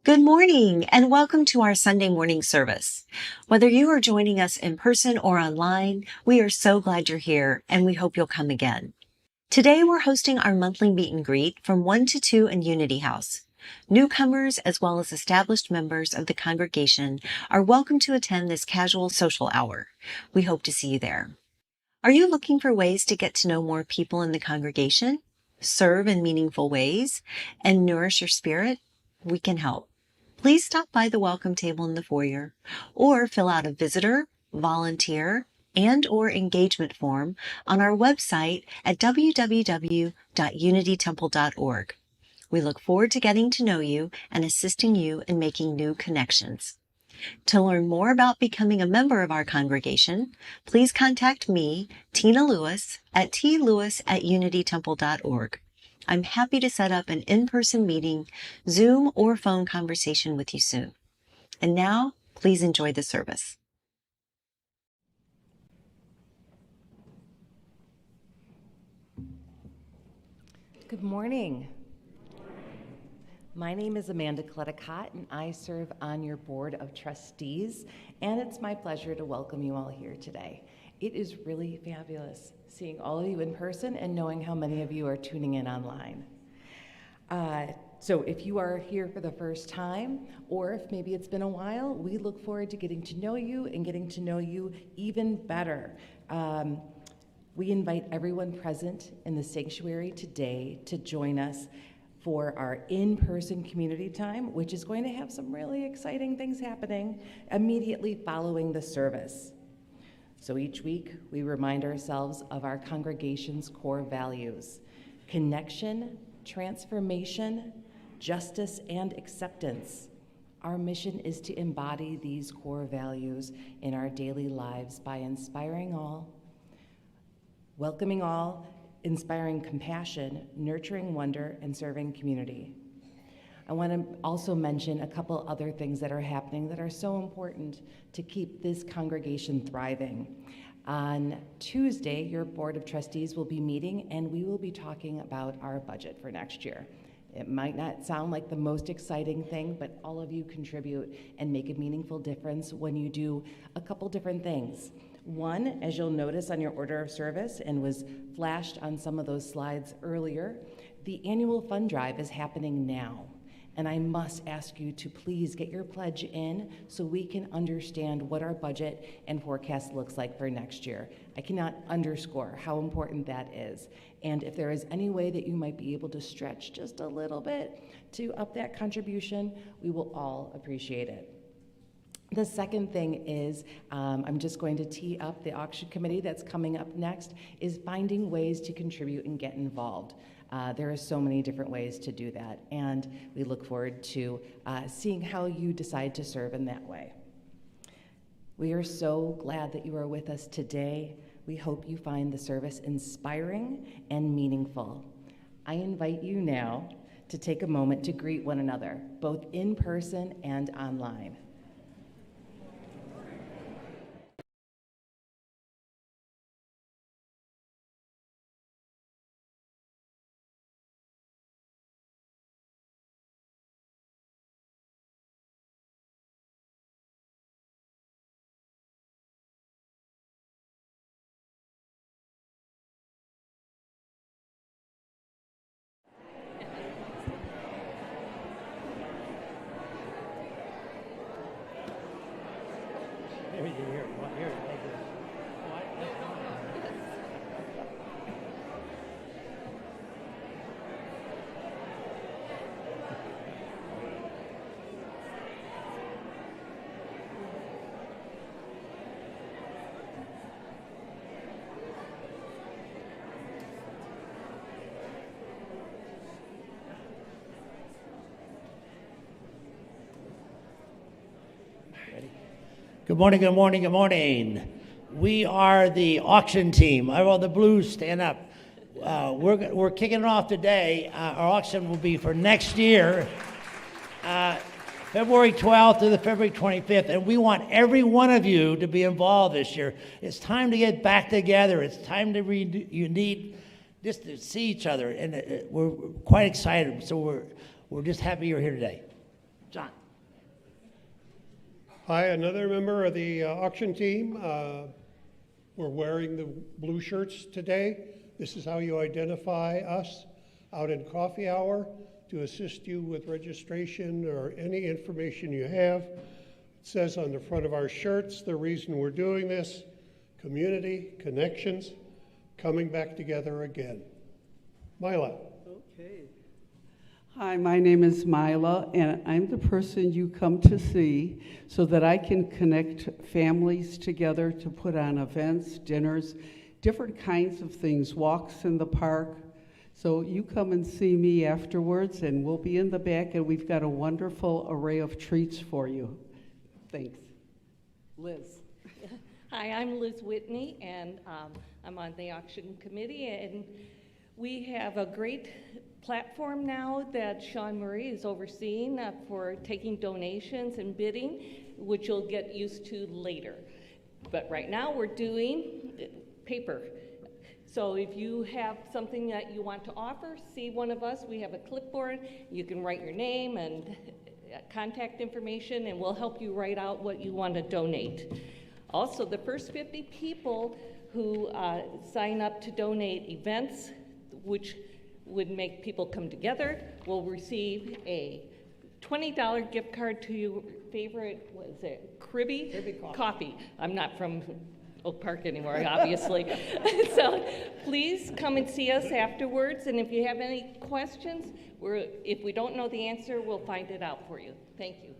Good morning and welcome to our Sunday morning service. Whether you are joining us in person or online, we are so glad you're here and we hope you'll come again. Today we're hosting our monthly meet and greet from 1 to 2 in Unity House. Newcomers as well as established members of the congregation are welcome to attend this casual social hour. We hope to see you there. Are you looking for ways to get to know more people in the congregation, serve in meaningful ways, and nourish your spirit? We can help. Please stop by the welcome table in the foyer or fill out a visitor, volunteer, and/or engagement form on our website at www.unitytemple.org. We look forward to getting to know you and assisting you in making new connections. To learn more about becoming a member of our congregation, please contact me, Tina Lewis, at tlewis@unitytemple.org. I'm happy to set up an in-person meeting, Zoom, or phone conversation with you soon. And now, please enjoy the service. Good morning. My name is Amanda Kleticott, and I serve on your board of trustees, and it's my pleasure to welcome you all here today. It is really fabulous seeing all of you in person and knowing how many of you are tuning in online. So if you are here for the first time, or if maybe it's been a while, we look forward to getting to know you and getting to know you even better. We invite everyone present in the sanctuary today to join us for our in-person community time, which is going to have some really exciting things happening immediately following the service. So each week, we remind ourselves of our congregation's core values: connection, transformation, justice, and acceptance. Our mission is to embody these core values in our daily lives by inspiring all, welcoming all, inspiring compassion, nurturing wonder, and serving community. I want to also mention a couple other things that are happening that are so important to keep this congregation thriving. On Tuesday, your Board of Trustees will be meeting, and we will be talking about our budget for next year. It might not sound like the most exciting thing, but all of you contribute and make a meaningful difference when you do a couple different things. One, as you'll notice on your order of service and was flashed on some of those slides earlier, the annual fund drive is happening now. And I must ask you to please get your pledge in so we can understand what our budget and forecast looks like for next year. I cannot underscore how important that is. And if there is any way that you might be able to stretch just a little bit to up that contribution, we will all appreciate it. The second thing is, I'm just going to tee up the auction committee that's coming up next, is finding ways to contribute and get involved. There are so many different ways to do that, and we look forward to seeing how you decide to serve in that way. We are so glad that you are with us today. We hope you find the service inspiring and meaningful. I invite you now to take a moment to greet one another, both in person and online. Everything here. Here, take this. Good morning, good morning, good morning. We are the auction team. I want the blues stand up. We're kicking it off today. Our auction will be for next year, February 12th to the February 25th, and we want every one of you to be involved this year. It's time to get back together. It's time to you need just to see each other, and we're quite excited. So we're just happy you're here today. John. Hi, another member of the auction team. We're wearing the blue shirts today. This is how you identify us out in coffee hour to assist you with registration or any information you have. It says on the front of our shirts the reason we're doing this: community, connections, coming back together again. Mila. Okay. Hi, my name is Mila, and I'm the person you come to see so that I can connect families together to put on events, dinners, different kinds of things, walks in the park. So you come and see me afterwards, and we'll be in the back, and we've got a wonderful array of treats for you. Thanks. Liz. Hi, I'm Liz Whitney, and I'm on the auction committee, and we have a great platform now that Sean Murray is overseeing for taking donations and bidding, which you'll get used to later. But right now we're doing paper. So if you have something that you want to offer, see one of us. We have a clipboard. You can write your name and contact information, and we'll help you write out what you want to donate. Also, the first 50 people who sign up to donate events, which would make people come together, will receive a $20 gift card to your favorite, what is it, Cribby Coffee. I'm not from Oak Park anymore, obviously. So please come and see us afterwards, and if you have any questions, if we don't know the answer, we'll find it out for you. Thank you.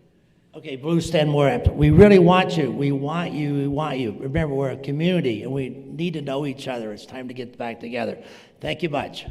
Okay, Blue, stand more up. We really want you. We want you. We want you. Remember, we're a community, and we need to know each other. It's time to get back together. Thank you much.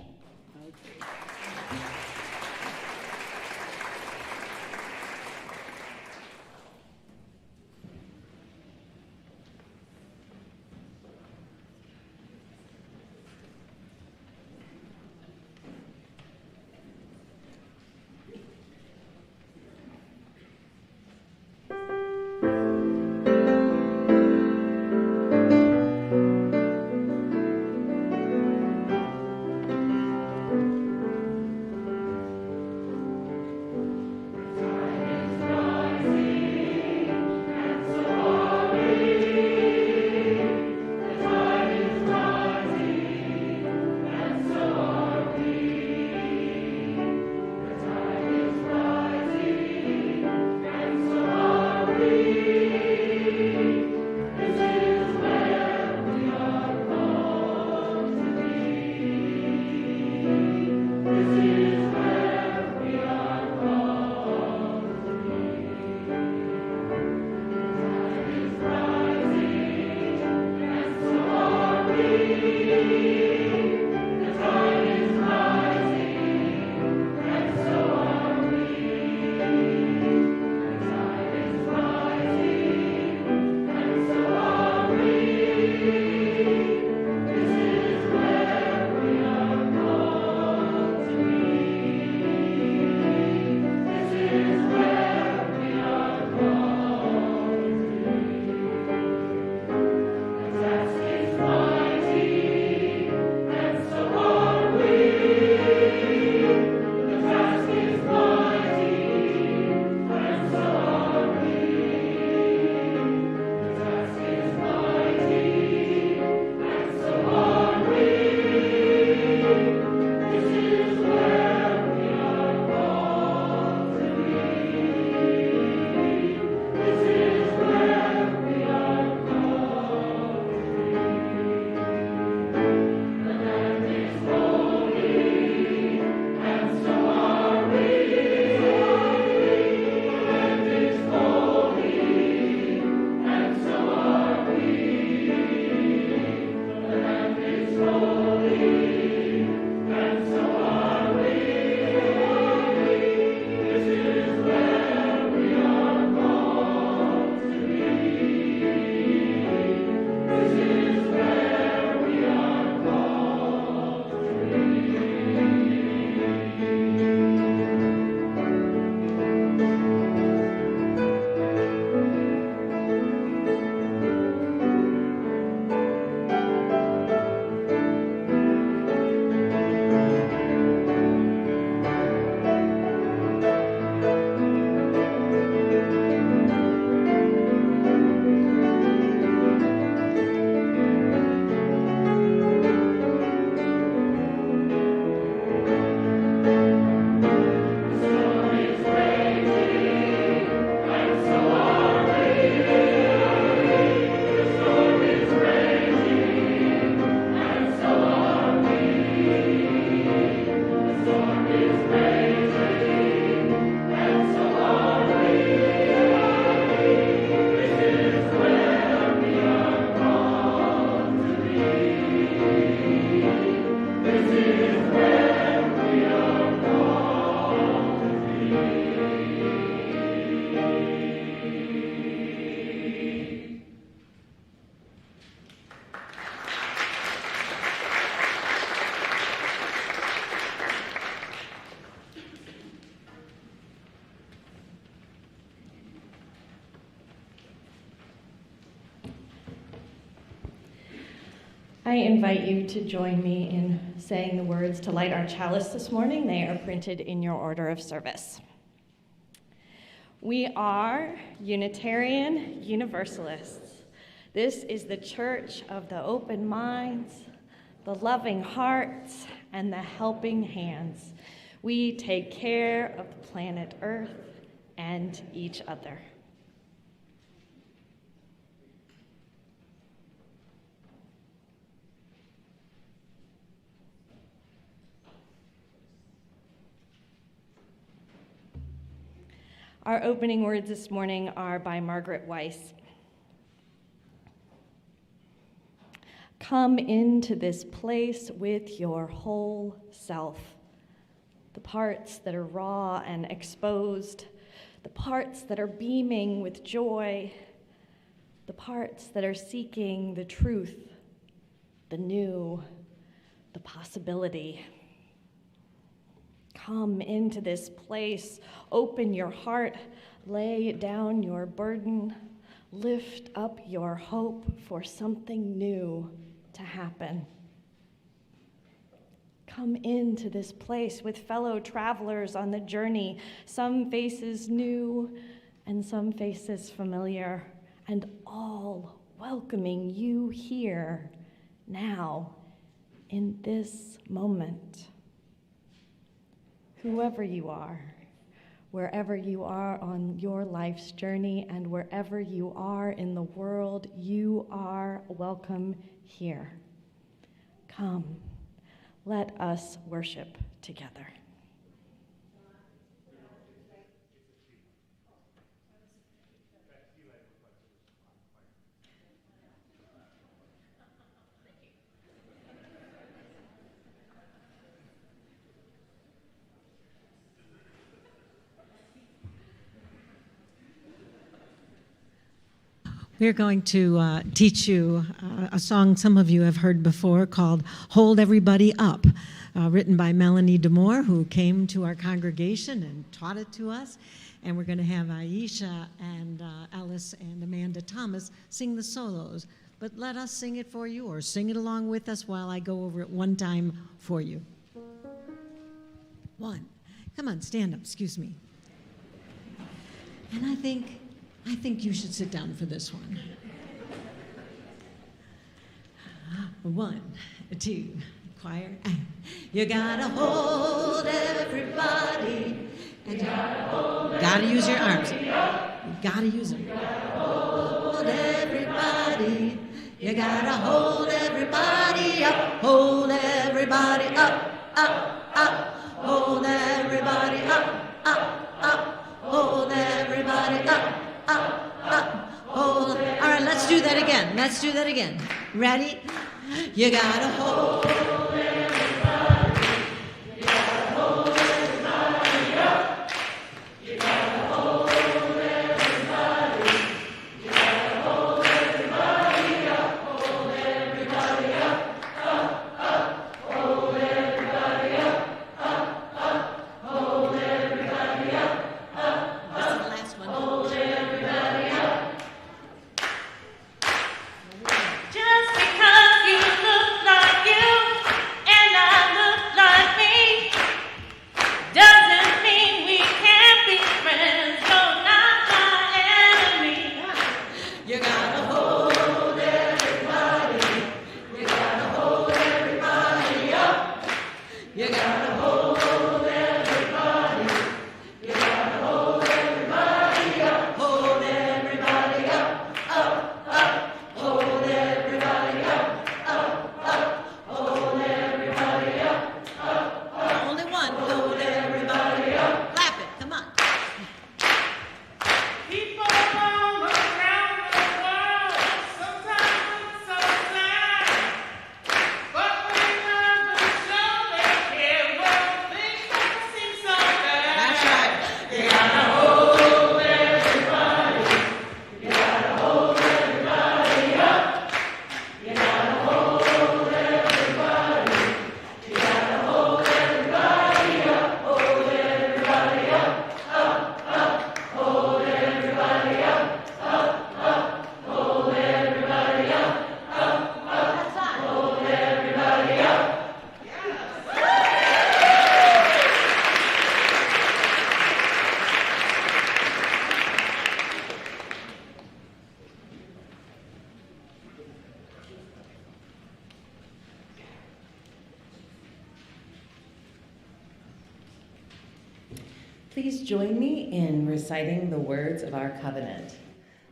I invite you to join me in saying the words to light our chalice this morning. They are printed in your order of service. We are Unitarian Universalists. This is the church of the open minds, the loving hearts, and the helping hands. We take care of the planet Earth and each other. Our opening words this morning are by Margaret Weiss. Come into this place with your whole self, the parts that are raw and exposed, the parts that are beaming with joy, the parts that are seeking the truth, the new, the possibility. Come into this place, open your heart, lay down your burden, lift up your hope for something new to happen. Come into this place with fellow travelers on the journey, some faces new and some faces familiar, and all welcoming you here, now, in this moment. Whoever you are, wherever you are on your life's journey, and wherever you are in the world, you are welcome here. Come, let us worship together. We're going to teach you a song some of you have heard before called Hold Everybody Up, written by Melanie DeMore, who came to our congregation and taught it to us. And we're going to have Aisha and Alice and Amanda Thomas sing the solos. But let us sing it for you, or sing it along with us while I go over it one time for you. One. Come on, stand up, excuse me. And I think you should sit down for this one. 1, 2, choir. You gotta hold everybody, and you gotta use your arms. You gotta use them. Hold everybody. You gotta hold everybody up. Hold everybody up, up, up. Hold everybody up, up, up. Hold everybody up. Up, up, hold. All right, let's do that again. Let's do that again. Ready? You gotta hold everybody. You gotta hold everybody up. You gotta hold everybody. You gotta hold everybody up. Hold everybody up. Up, up. Hold everybody up. Up, up. Hold everybody up. Up, up. This is the last one. Hold everybody up. Just because you look like you and I look like me doesn't mean we can't be friends. You're not my enemy. You gotta hold everybody. You gotta hold everybody up. You gotta hold everybody. You gotta hold everybody up. Hold everybody up. Up, up. Hold everybody up. Up, up. Hold everybody up. Up, up. Only one. Hold everybody up. Clap it. Come on. People all around the world Please join me in reciting the words of our covenant.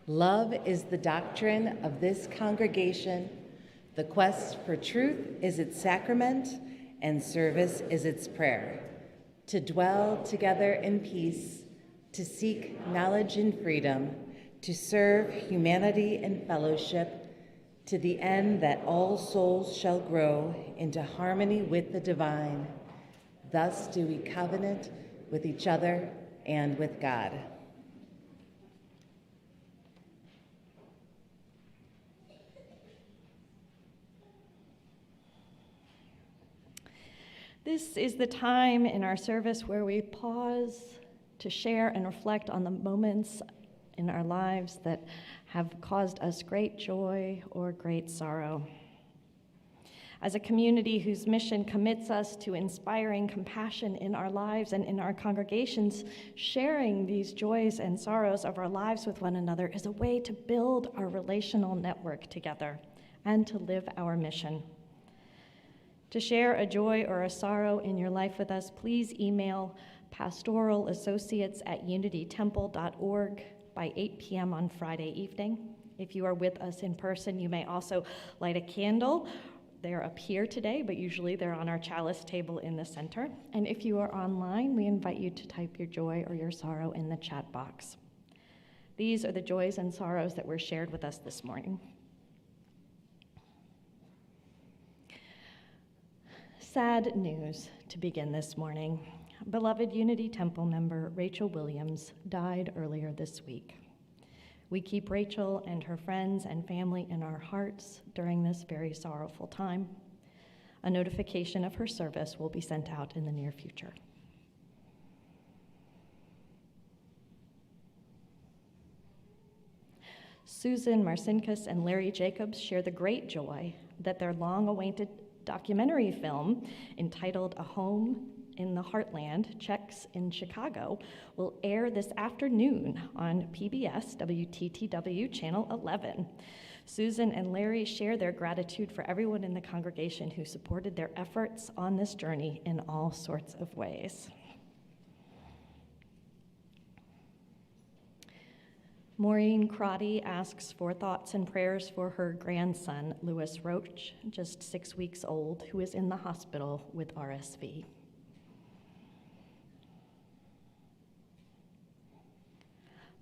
Love is the doctrine of this congregation. The quest for truth is its sacrament, and service is its prayer. To dwell together in peace, to seek knowledge and freedom, to serve humanity in fellowship, to the end that all souls shall grow into harmony with the divine. Thus do we covenant with each other and with God. This is the time in our service where we pause to share and reflect on the moments in our lives that have caused us great joy or great sorrow. As a community whose mission commits us to inspiring compassion in our lives and in our congregations, sharing these joys and sorrows of our lives with one another is a way to build our relational network together and to live our mission. To share a joy or a sorrow in your life with us, please email pastoralassociates@unitytemple.org by 8 p.m. on Friday evening. If you are with us in person, you may also light a candle. They're up here today, but usually they're on our chalice table in the center. And if you are online, we invite you to type your joy or your sorrow in the chat box. These are the joys and sorrows that were shared with us this morning. Sad news to begin this morning. Beloved Unity Temple member Rachel Williams died earlier this week. We keep Rachel and her friends and family in our hearts during this very sorrowful time. A notification of her service will be sent out in the near future. Susan Marcinkus and Larry Jacobs share the great joy that their long-awaited documentary film entitled A Home in the Heartland, Czechs in Chicago, will air this afternoon on PBS WTTW Channel 11. Susan and Larry share their gratitude for everyone in the congregation who supported their efforts on this journey in all sorts of ways. Maureen Crotty asks for thoughts and prayers for her grandson, Louis Roach, just 6 weeks old, who is in the hospital with RSV.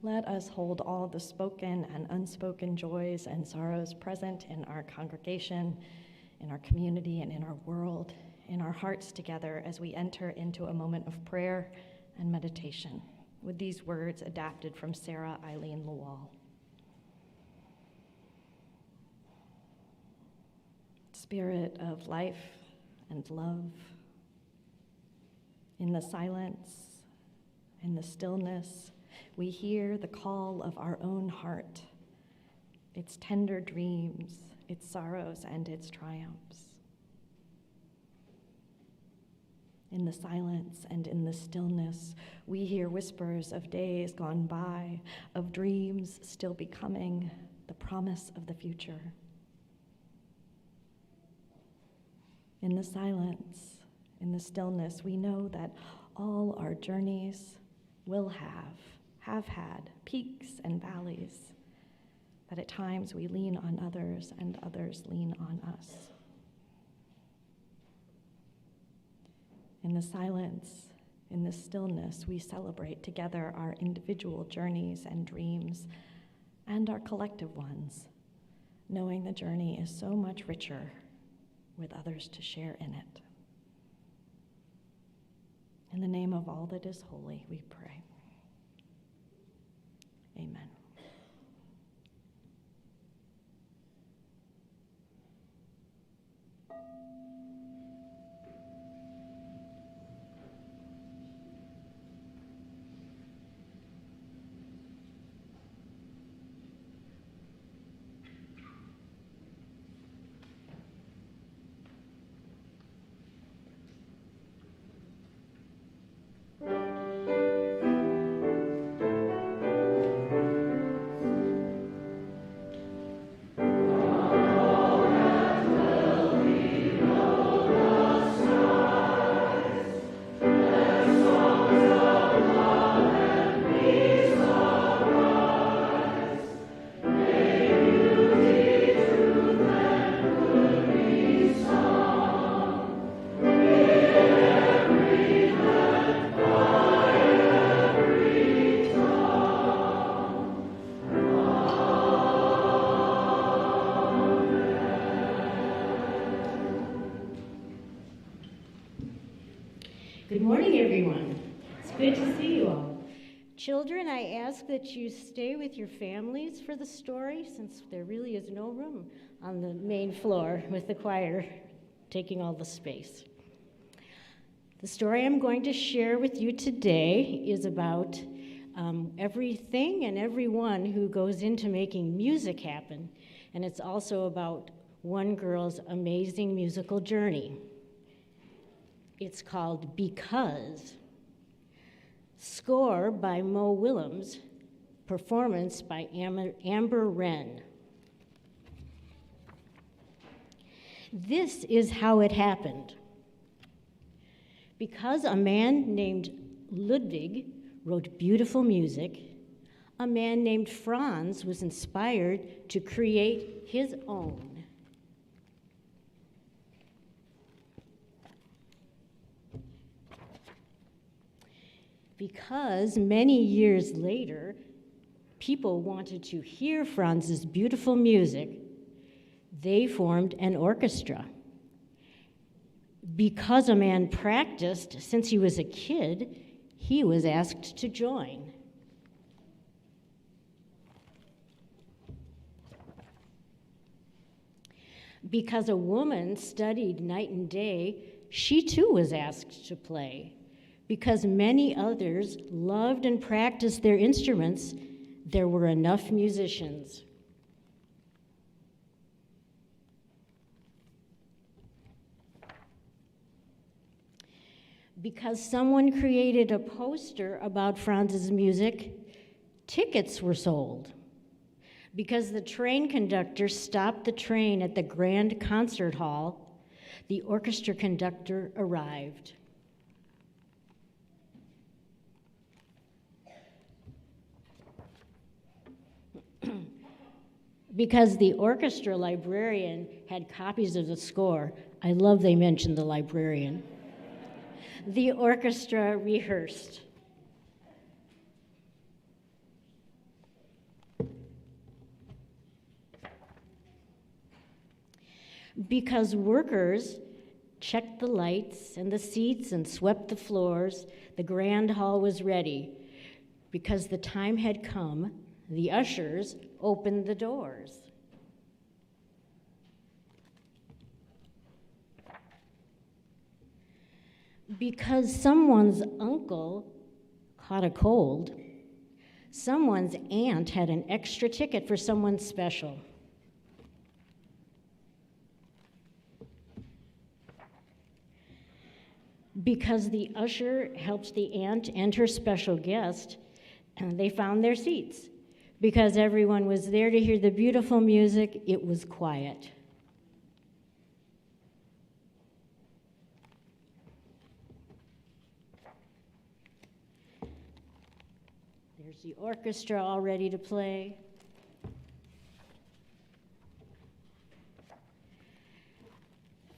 Let us hold all the spoken and unspoken joys and sorrows present in our congregation, in our community, and in our world, in our hearts together as we enter into a moment of prayer and meditation, with these words adapted from Sarah Eileen Lawal. Spirit of life and love, in the silence, in the stillness, we hear the call of our own heart, its tender dreams, its sorrows, and its triumphs. In the silence and in the stillness, we hear whispers of days gone by, of dreams still becoming, the promise of the future. In the silence, in the stillness, we know that all our journeys will have had peaks and valleys, that at times we lean on others and others lean on us. In the silence, in the stillness, we celebrate together our individual journeys and dreams and our collective ones, knowing the journey is so much richer with others to share in it. In the name of all that is holy, we pray. Amen. morning, everyone. It's good to see you all. Children, I ask that you stay with your families for the story, since there really is no room on the main floor with the choir taking all the space. The story I'm going to share with you today is about everything and everyone who goes into making music happen, and it's also about one girl's amazing musical journey. It's called Because. Score by Mo Willems, performance by Amber Wren. This is how it happened. Because a man named Ludwig wrote beautiful music, a man named Franz was inspired to create his own. Because many years later, people wanted to hear Franz's beautiful music, they formed an orchestra. Because a man practiced since he was a kid, he was asked to join. Because a woman studied night and day, she too was asked to play. Because many others loved and practiced their instruments, there were enough musicians. Because someone created a poster about Franz's music, tickets were sold. Because the train conductor stopped the train at the Grand Concert Hall, the orchestra conductor arrived. Because the orchestra librarian had copies of the score. I love they mentioned the librarian. The orchestra rehearsed. Because workers checked the lights and the seats and swept the floors, the grand hall was ready. Because the time had come, the ushers opened the doors. Because someone's uncle caught a cold, someone's aunt had an extra ticket for someone special. Because the usher helped the aunt and her special guest, and they found their seats. Because everyone was there to hear the beautiful music, it was quiet. There's the orchestra all ready to play.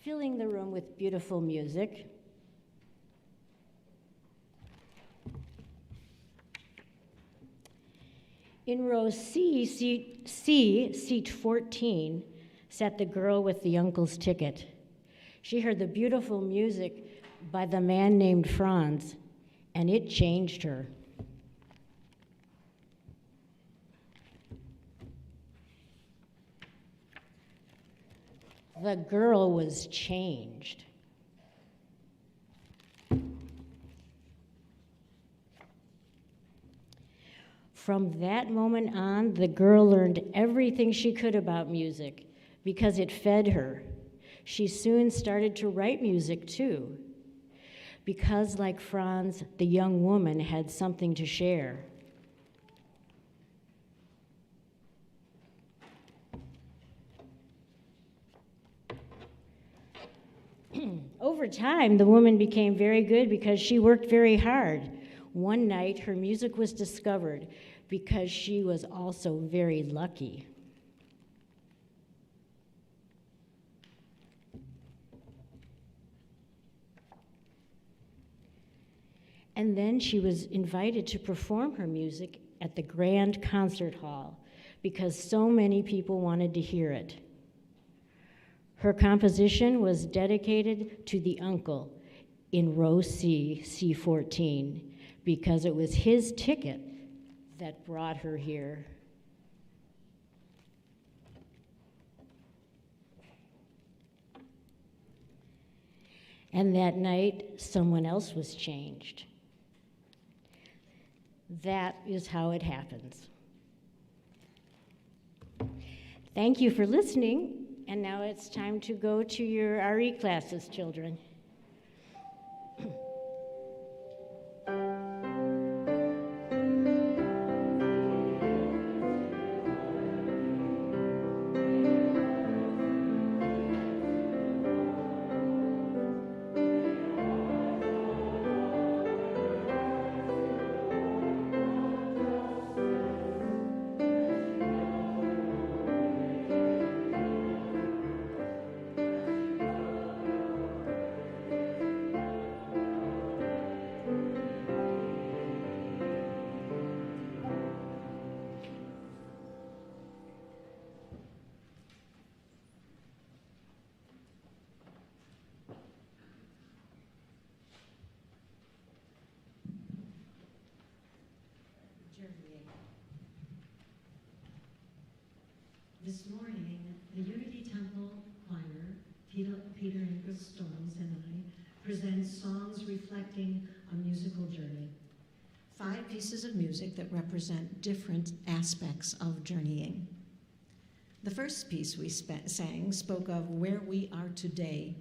Filling the room with beautiful music. In row seat 14, sat the girl with the uncle's ticket. She heard the beautiful music by the man named Franz, and it changed her. The girl was changed. From that moment on, the girl learned everything she could about music because it fed her. She soon started to write music too, because like Franz, the young woman had something to share. Over time, the woman became very good because she worked very hard. One night, her music was discovered because she was also very lucky. And then she was invited to perform her music at the Grand Concert Hall because so many people wanted to hear it. Her composition was dedicated to the uncle, in row C, C14, because it was his ticket that brought her here. And that night, someone else was changed. That is how it happens. Thank you for listening, and now it's time to go to your RE classes, children. This morning, the Unity Temple Choir, Peter and Chris Storms and I, present songs reflecting a musical journey. 5 pieces of music that represent different aspects of journeying. The first piece we sang spoke of where we are today,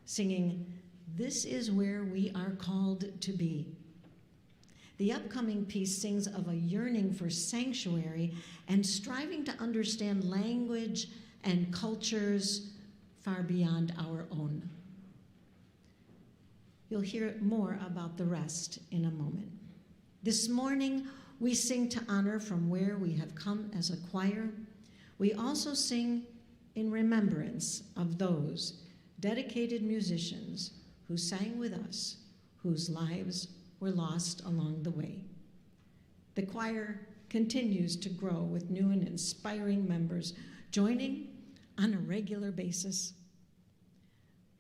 singing, "This is where we are called to be." The upcoming piece sings of a yearning for sanctuary and striving to understand language and cultures far beyond our own. You'll hear more about the rest in a moment. This morning, we sing to honor from where we have come as a choir. We also sing in remembrance of those dedicated musicians who sang with us, whose lives were lost along the way. The choir continues to grow with new and inspiring members joining on a regular basis.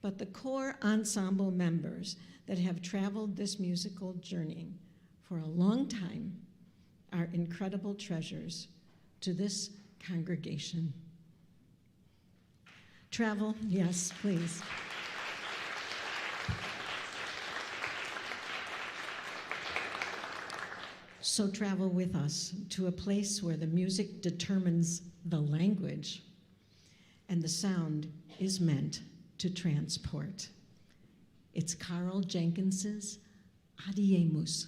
But the core ensemble members that have traveled this musical journey for a long time are incredible treasures to this congregation. Travel, yes, please. So travel with us to a place where the music determines the language and the sound is meant to transport. It's Carl Jenkins's Adiemus.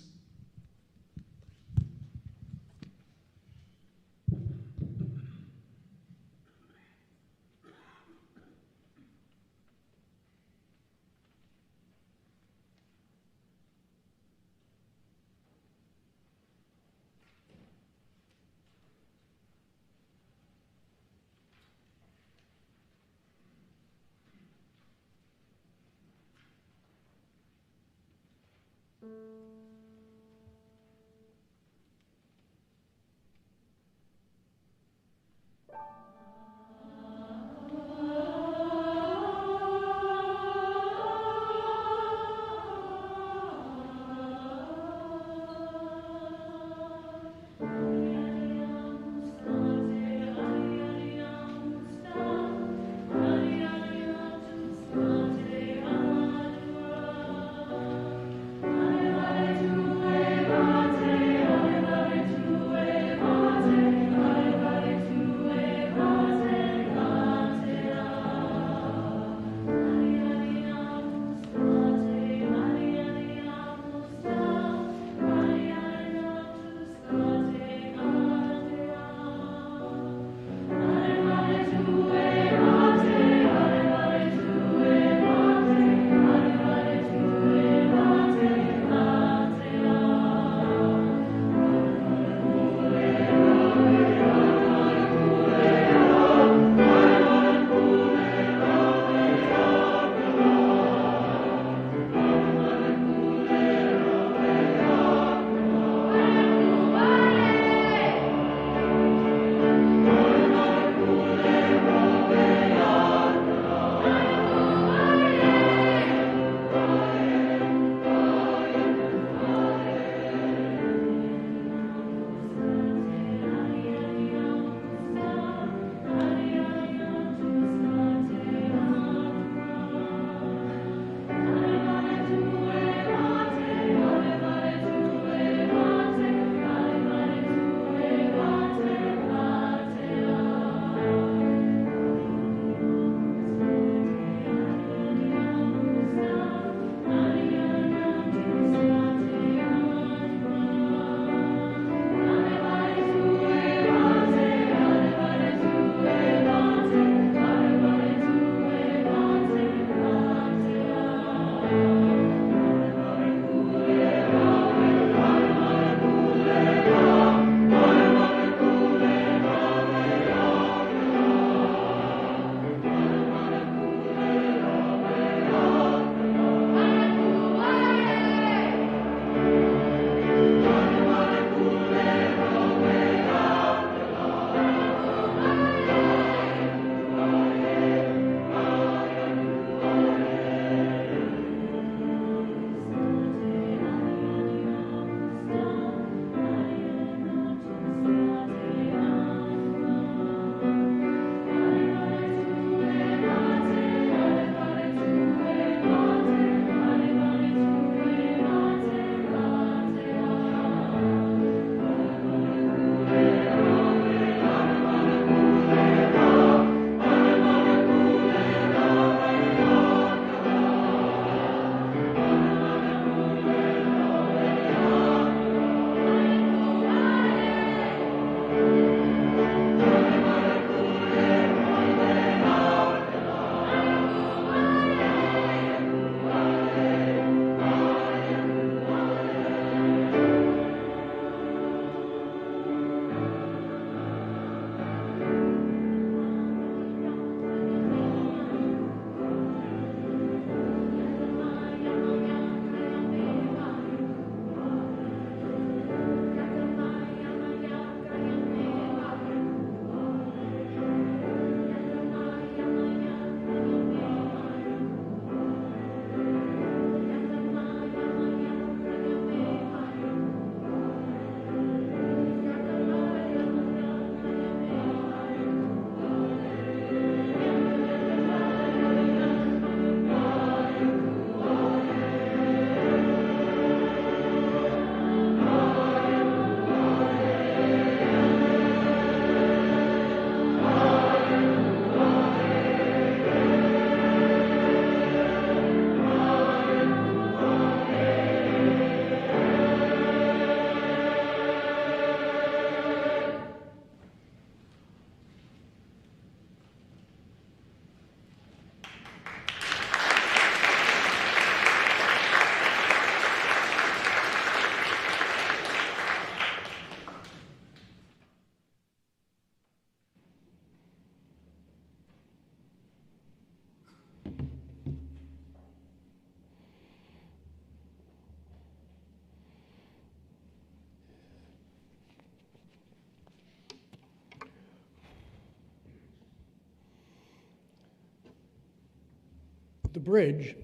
The bridge,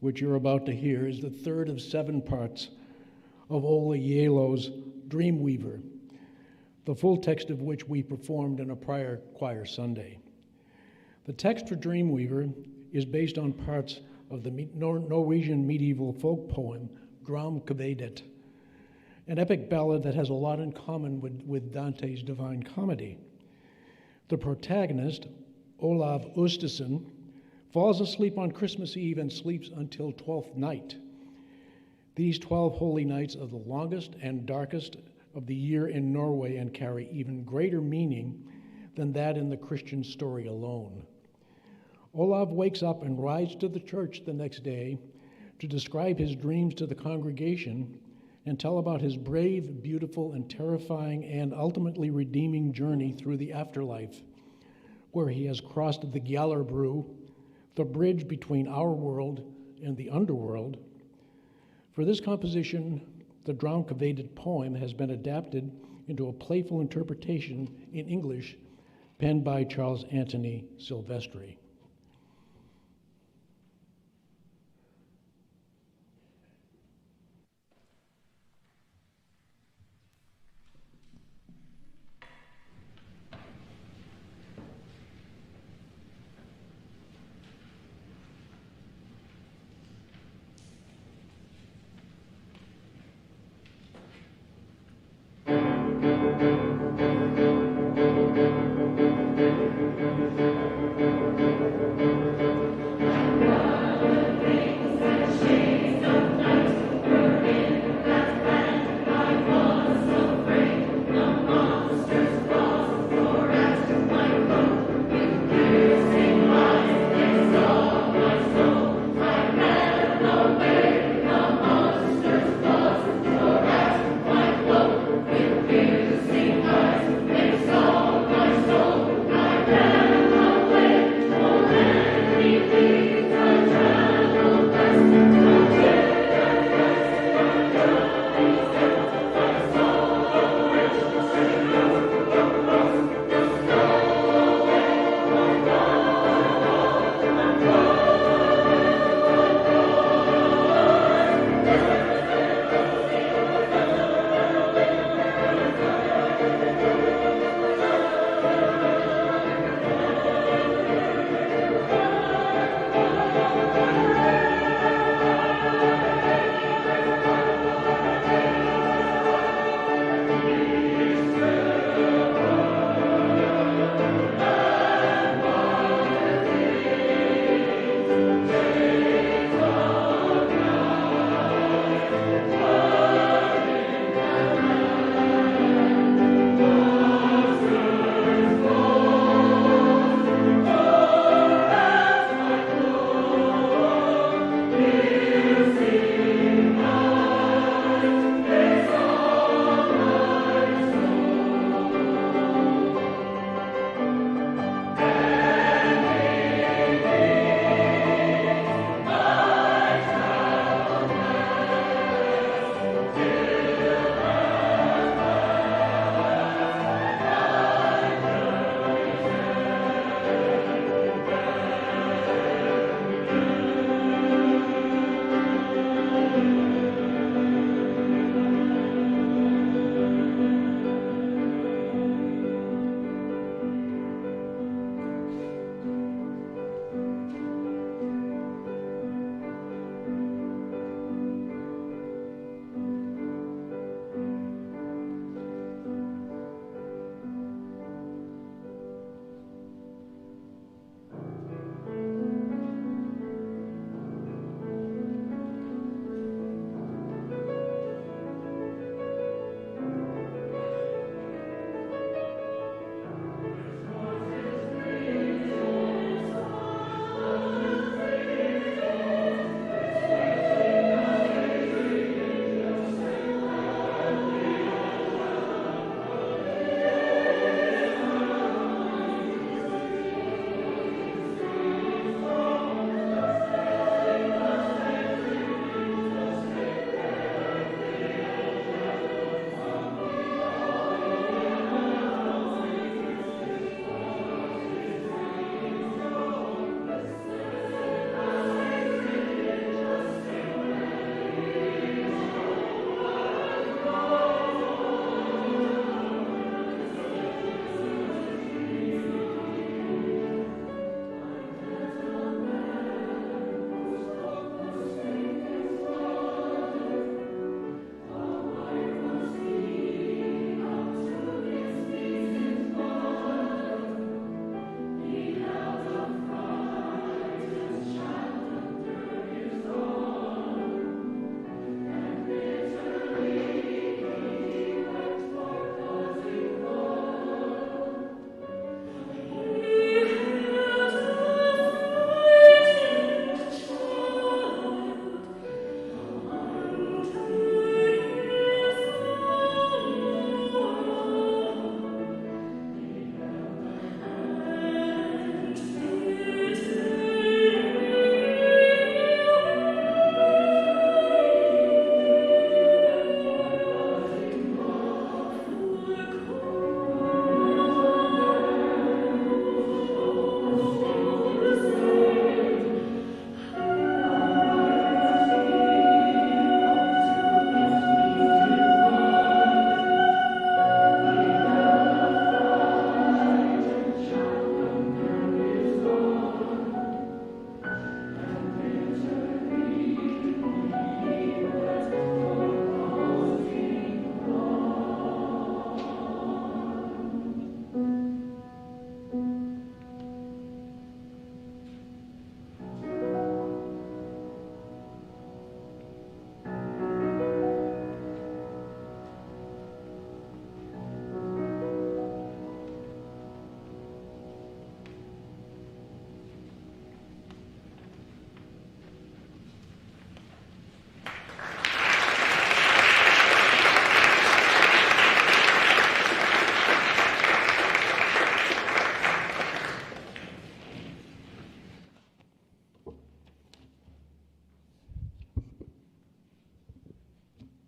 which you're about to hear, is the third of 7 parts of Ola Yelo's Dreamweaver, the full text of which we performed in a prior choir Sunday. The text for Dreamweaver is based on parts of the Norwegian medieval folk poem Gramkvedet, an epic ballad that has a lot in common with Dante's Divine Comedy. The protagonist, Olav Ustesen, falls asleep on Christmas Eve and sleeps until Twelfth Night. These 12 holy nights are the longest and darkest of the year in Norway and carry even greater meaning than that in the Christian story alone. Olav wakes up and rides to the church the next day to describe his dreams to the congregation and tell about his brave, beautiful, and terrifying and ultimately redeeming journey through the afterlife, where he has crossed the Gjallerbru, the bridge between our world and the underworld. For this composition, the Gramkvedet poem has been adapted into a playful interpretation in English penned by Charles Anthony Silvestri.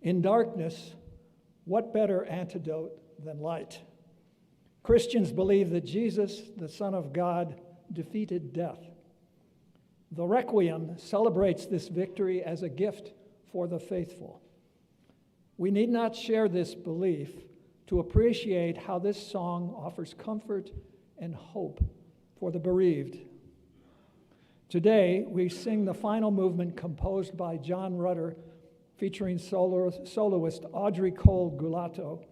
In darkness, what better antidote than light? Christians believe that Jesus, the Son of God, defeated death. The Requiem celebrates this victory as a gift for the faithful. We need not share this belief to appreciate how this song offers comfort and hope for the bereaved. Today, we sing the final movement composed by John Rutter, featuring soloist Audrey Cole Gulato,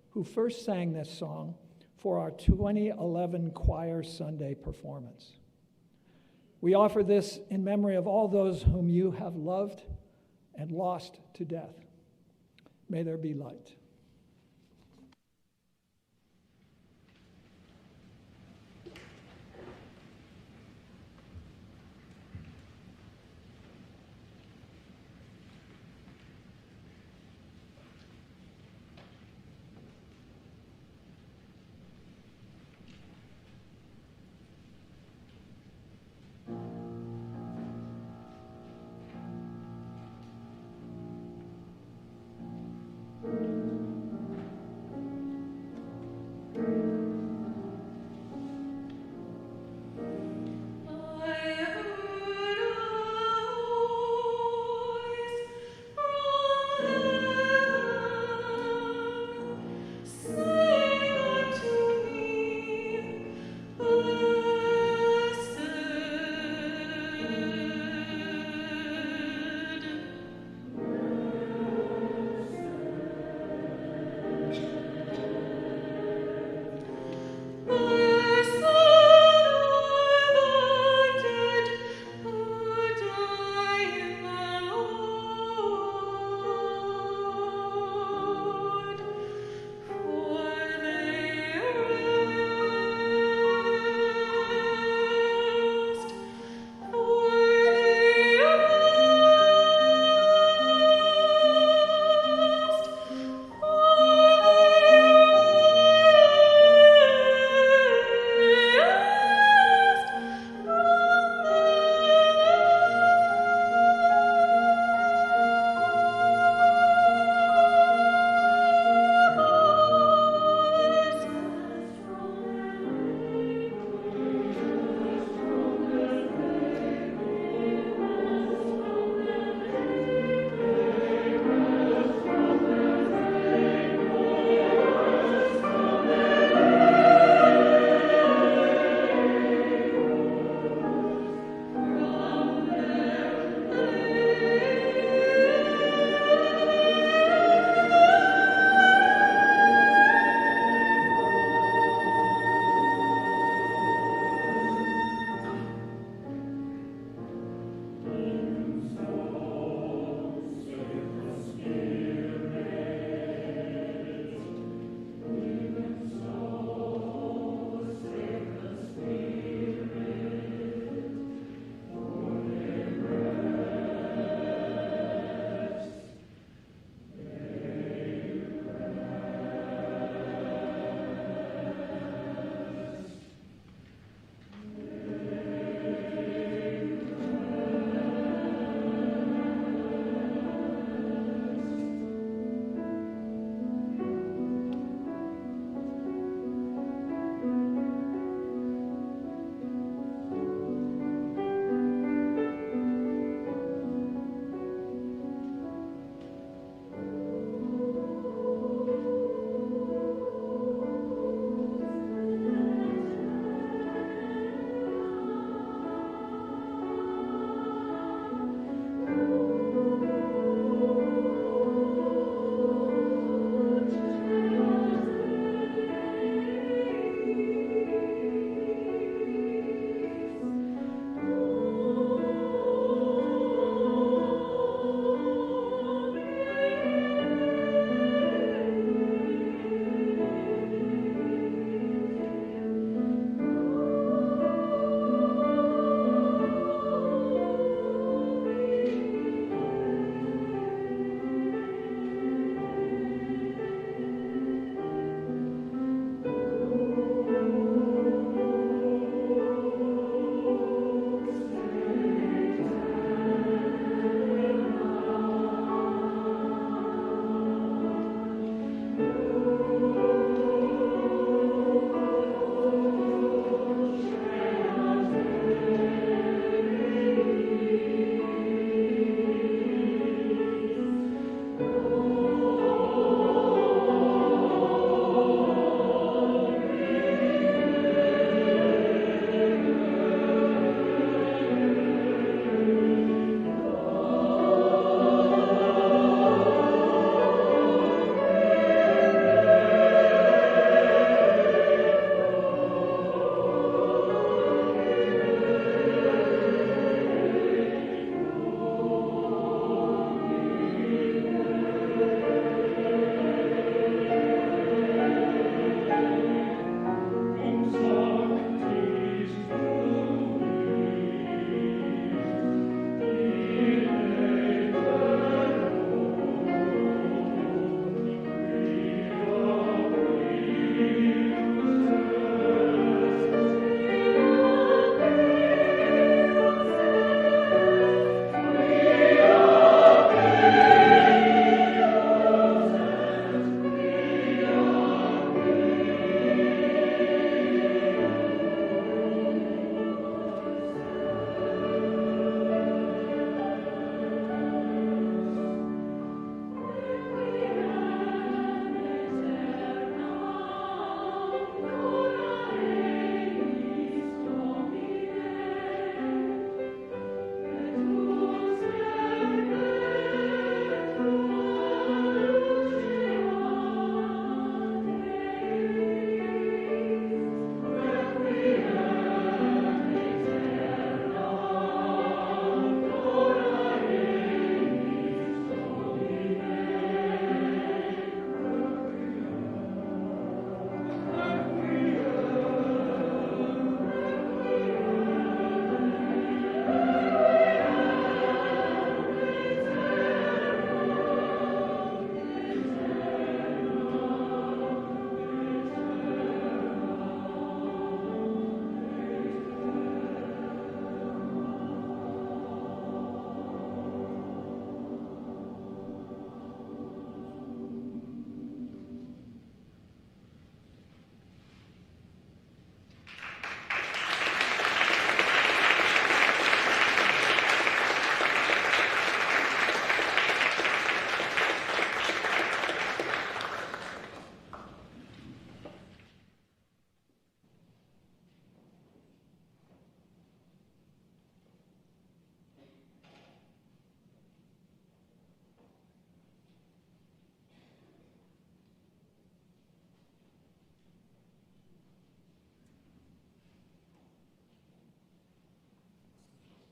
who first sang this song for our 2011 Choir Sunday performance. We offer this in memory of all those whom you have loved and lost to death. May there be light.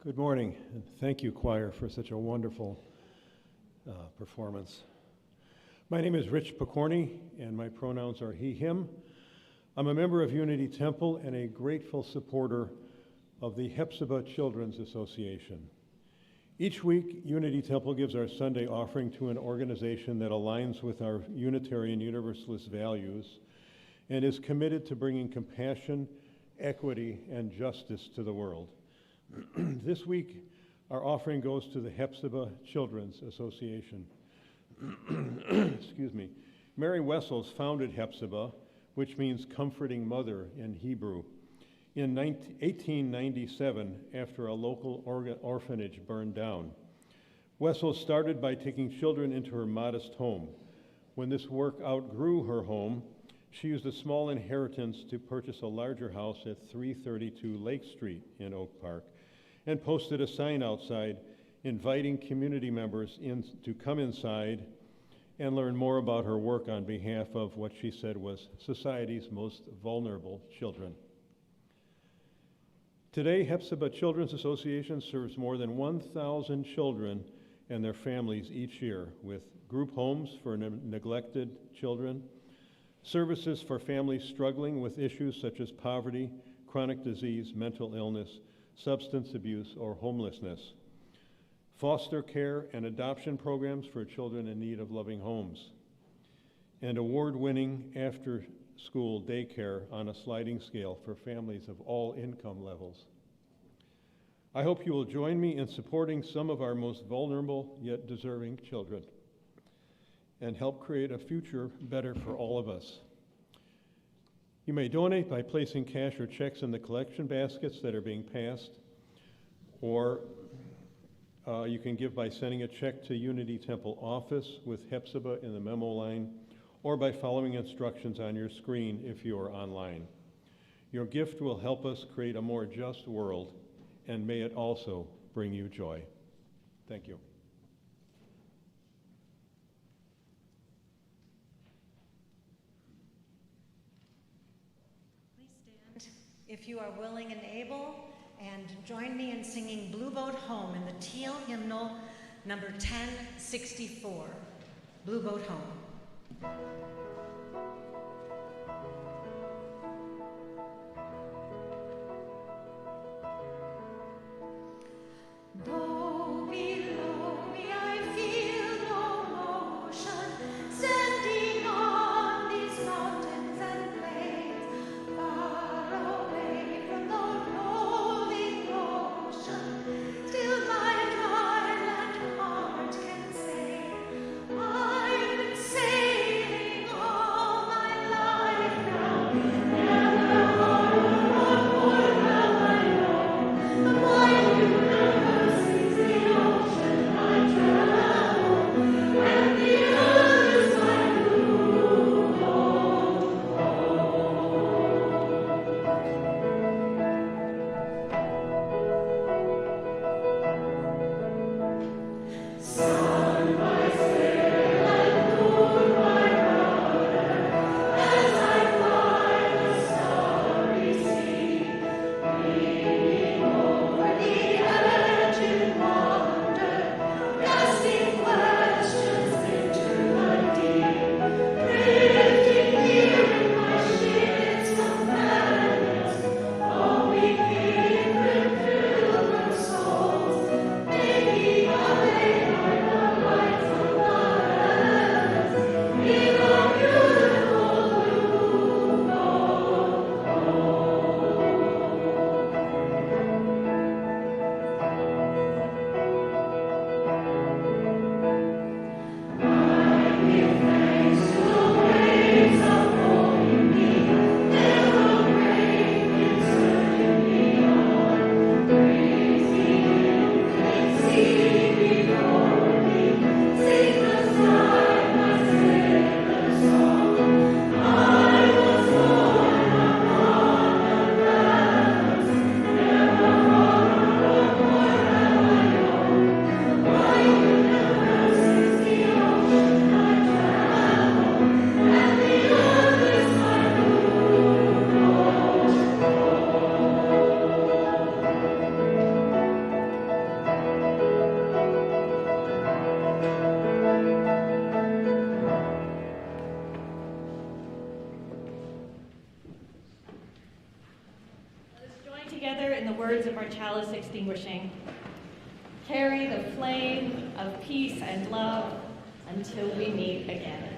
Good morning, and thank you, choir, for such a wonderful performance. My name is Rich Picorni, and my pronouns are he, him. I'm a member of Unity Temple and a grateful supporter of the Hephzibah Children's Association. Each week, Unity Temple gives our Sunday offering to an organization that aligns with our Unitarian Universalist values and is committed to bringing compassion, equity, and justice to the world. This week, our offering goes to the Hephzibah Children's Association. Excuse me. Mary Wessels founded Hephzibah, which means comforting mother in Hebrew, in 1897 after a local orphanage burned down. Wessels started by taking children into her modest home. When this work outgrew her home, she used a small inheritance to purchase a larger house at 332 Lake Street in Oak Park and posted a sign outside inviting community members to come inside and learn more about her work on behalf of what she said was society's most vulnerable children. Today, Hephzibah Children's Association serves more than 1,000 children and their families each year with group homes for neglected children, services for families struggling with issues such as poverty, chronic disease, mental illness, substance abuse, or homelessness, foster care and adoption programs for children in need of loving homes, and award-winning after-school daycare on a sliding scale for families of all income levels. I hope you will join me in supporting some of our most vulnerable yet deserving children and help create a future better for all of us. You may donate by placing cash or checks in the collection baskets that are being passed, or you can give by sending a check to Unity Temple office with Hephzibah in the memo line, or by following instructions on your screen if you are online. Your gift will help us create a more just world, and may it also bring you joy. Thank you. If you are willing and able, and join me in singing Blue Boat Home in the teal hymnal number 1064, Blue Boat Home. Though below me I feel no motion, standing on these mountains and plains, far away from the rolling ocean, still my darling heart can say, I've been sailing all my the words of our chalice extinguishing. Carry the flame of peace and love until we meet again.